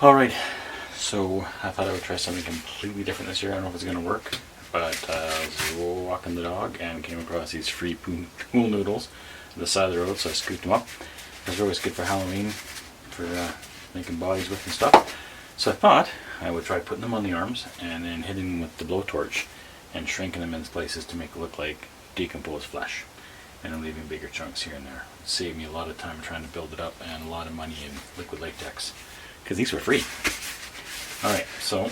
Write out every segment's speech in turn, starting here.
Alright, so I thought I would try something completely different this year. I don't know if it's going to work, but I was walking the dog and came across these free pool noodles on the side of the road, so I scooped them up. Those are always good for Halloween, for making bodies with and stuff. So I thought I would try putting them on the arms and then hitting them with the blowtorch and shrinking them in places to make it look like decomposed flesh, and then leaving bigger chunks here and there. It saved me a lot of time trying to build it up and a lot of money in liquid latex, because these were free. Alright, so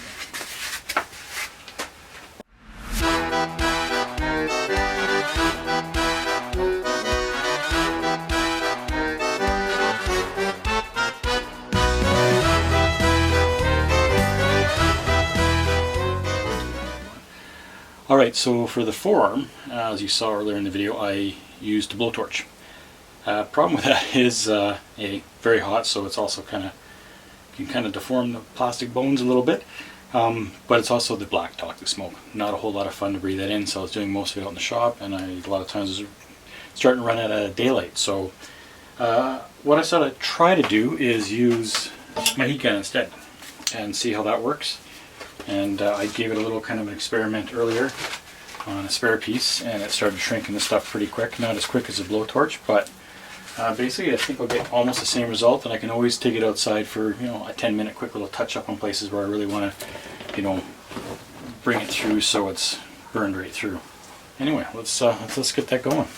Alright, so for the forearm, as you saw earlier in the video, I used a blowtorch. Problem with that is very hot, so it's also can kind of deform the plastic bones a little bit, but it's also the black toxic smoke. Not a whole lot of fun to breathe that in, so I was doing most of it out in the shop, and a lot of times was starting to run out of daylight. So what I thought I'd try to do is use my heat gun instead and see how that works. And I gave it a little kind of an experiment earlier on a spare piece, and it started shrinking the stuff pretty quick. Not as quick as a blowtorch, but basically I think I'll get almost the same result, and I can always take it outside for a 10-minute quick little touch up on places where I really want to bring it through so it's burned right through. Anyway, let's get that going.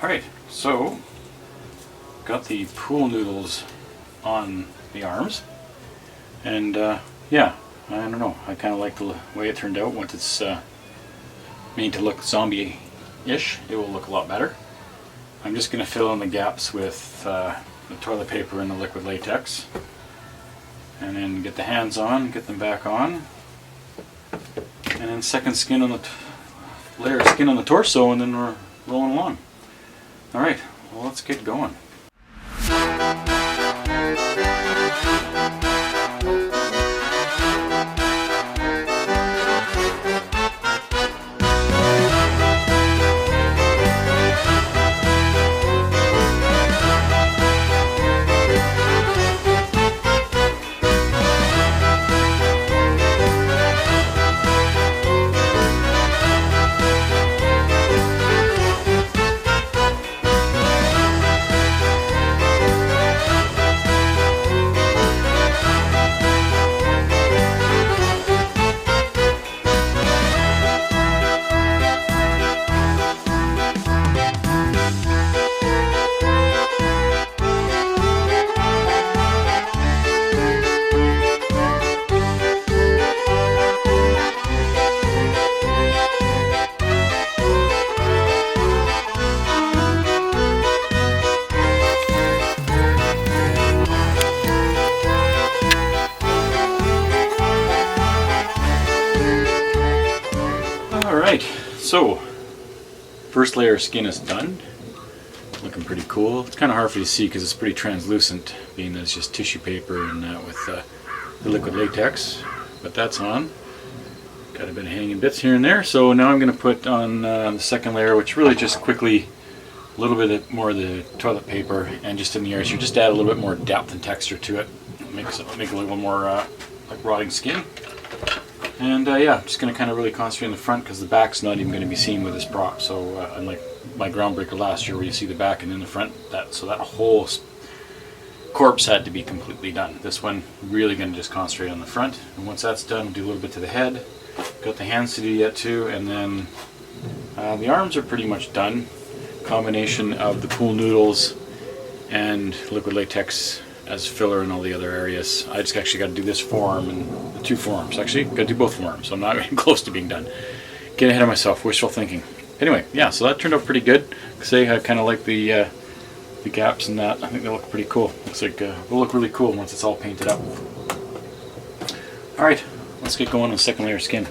Alright, so got the pool noodles on the arms, and yeah, I don't know, I kind of like the way it turned out. Once it's made to look zombie-ish, it will look a lot better. I'm just going to fill in the gaps with the toilet paper and the liquid latex, and then get the hands on, get them back on, and then second skin on the layer of skin on the torso, and then we're rolling along. Alright, well, let's get going. Alright, so first layer of skin is done. Looking pretty cool. It's kind of hard for you to see because it's pretty translucent, being that it's just tissue paper and with the liquid latex, but that's on. Got a bit of hanging bits here and there. So now I'm going to put on the second layer, which really just quickly a little bit more of the toilet paper and just in the areas. You just add a little bit more depth and texture to it. Make it a little more like rotting skin. And yeah, I'm just going to kind of really concentrate on the front because the back's not even going to be seen with this prop. So unlike my groundbreaker last year where you see the back and then the front, so that whole corpse had to be completely done. This one really going to just concentrate on the front. And once that's done, do a little bit to the head. Got the hands to do yet too, and then the arms are pretty much done. Combination of the pool noodles and liquid latex as filler in all the other areas. I just actually got to do this forearm and the 2 forearms. Actually, got to do both forearms, so I'm not even close to being done. Getting ahead of myself, wishful thinking. Anyway, yeah, so that turned out pretty good. Say I kind of like the gaps in that. I think they look pretty cool. Looks like they'll look really cool once it's all painted up. All right, let's get going on the second layer of skin.